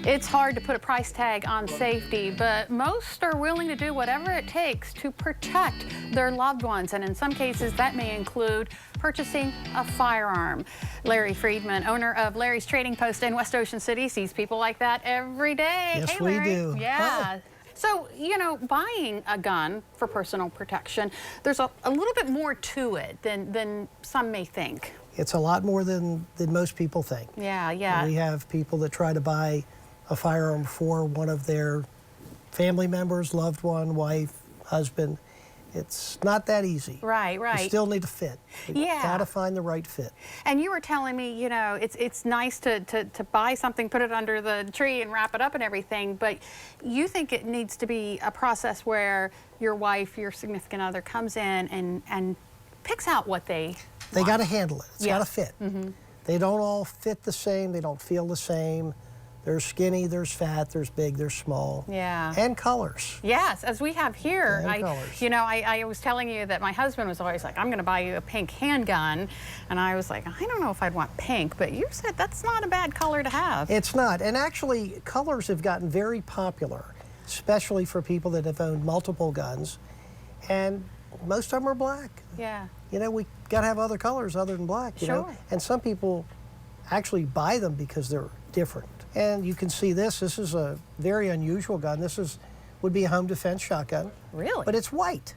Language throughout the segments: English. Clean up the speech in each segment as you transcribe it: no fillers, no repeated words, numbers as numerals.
It's hard to put a price tag on safety, but most are willing to do whatever it takes to protect their loved ones. And in some cases, that may include purchasing a firearm. Larry Friedman, owner of Larry's Trading Post in West Ocean City, sees people like that every day. Yes, hey, Larry. we do. Yeah. Hi. So, you know, buying a gun for personal protection, there's a little bit more to it than some may think. It's a lot more than most people think. Yeah, yeah. We have people that try to buy a firearm for one of their family members, loved one, wife, husband. It's not that easy. Right, right. You still need to fit. You Yeah. gotta find the right fit. And you were telling me, you know, it's nice to buy something, put it under the tree and wrap it up and everything, but you think it needs to be a process where your wife, your significant other comes in and picks out what they want. Got to handle it. It's got to fit. Mm-hmm. They don't all fit the same. They don't feel the same. There's skinny, there's fat, there's big, there's small. Yeah. And colors. Yes, as we have here. And colors. You know, I was telling you that my husband was always like, I'm going to buy you a pink handgun. And I was like, I don't know if I'd want pink, but you said that's not a bad color to have. It's not. And actually, colors have gotten very popular, especially for people that have owned multiple guns. And most of them are black. Yeah. You know, we got to have other colors other than black, you know? And some people actually buy them because they're different. And you can see this. This is a very unusual gun. This would be a home defense shotgun. Really? But it's white.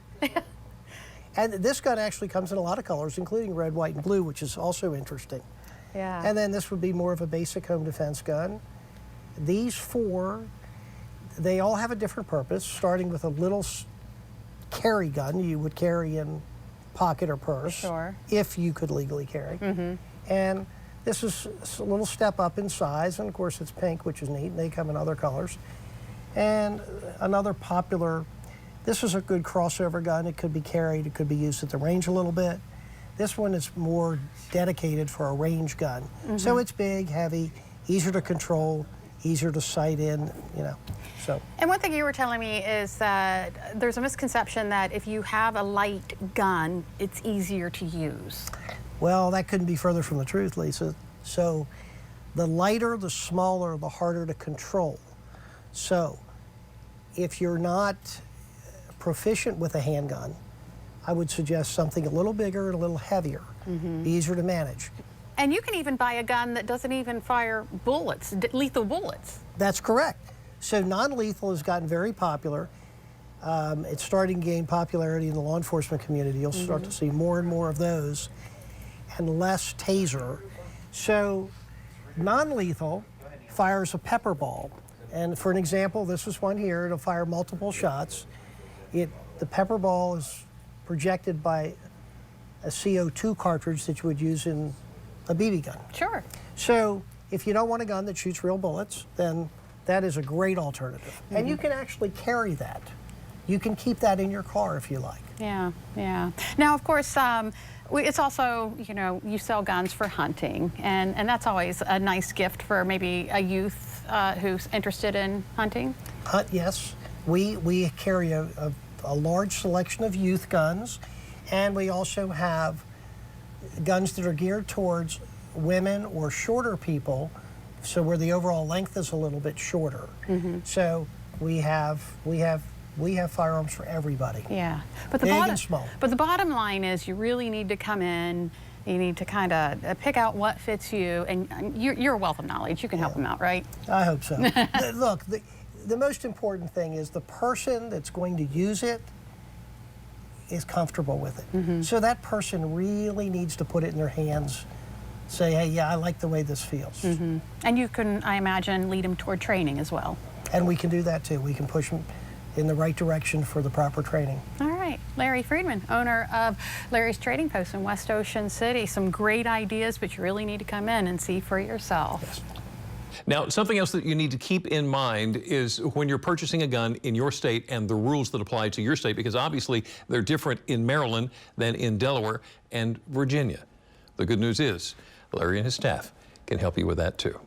And this gun actually comes in a lot of colors, including red, white, and blue, which is also interesting. Yeah. And then this would be more of a basic home defense gun. These four, they all have a different purpose, starting with a little carry gun you would carry in pocket or purse. Sure. If you could legally carry. Mm-hmm. And this is a little step up in size, and of course it's pink, which is neat, and they come in other colors. And another popular, this is a good crossover gun. It could be carried, it could be used at the range a little bit. This one is more dedicated for a range gun. Mm-hmm. So it's big, heavy, easier to control, easier to sight in, you know. So. And one thing you were telling me is that there's a misconception that if you have a light gun, it's easier to use. Well, that couldn't be further from the truth, Lisa. So the lighter, the smaller, the harder to control. So if you're not proficient with a handgun, I would suggest something a little bigger and a little heavier, be easier to manage. And you can even buy a gun that doesn't even fire bullets, lethal bullets. That's correct. So non-lethal has gotten very popular. It's starting to gain popularity in the law enforcement community. You'll start to see more and more of those, and less taser. So non-lethal fires a pepper ball. And for an example, this is one here. It'll fire multiple shots. The pepper ball is projected by a CO2 cartridge that you would use in a BB gun. Sure. So if you don't want a gun that shoots real bullets, then that is a great alternative. And you can actually carry that. You can keep that in your car if you like. Yeah, yeah. Now, of course, it's also, you know, you sell guns for hunting, and that's always a nice gift for maybe a youth who's interested in hunting. Yes. We carry a large selection of youth guns, and we also have guns that are geared towards women or shorter people, so where the overall length is a little bit shorter. So we have firearms for everybody. Yeah, but big and small. But the bottom line is you really need to come in. You need to kind of pick out what fits you, and you're a wealth of knowledge. You can help them out, right? I hope so. Look, the most important thing is the person that's going to use it is comfortable with it. So that person really needs to put it in their hands. Say, hey, yeah, I like the way this feels. And you can, I imagine, lead them toward training as well. And we can do that too. We can push them in the right direction for the proper training. All right. Larry Friedman, owner of Larry's Trading Post in West Ocean City. Some great ideas, but you really need to come in and see for yourself. Yes. Now, something else that you need to keep in mind is when you're purchasing a gun in your state and the rules that apply to your state, because obviously they're different in Maryland than in Delaware and Virginia. The good news is Larry and his staff can help you with that too.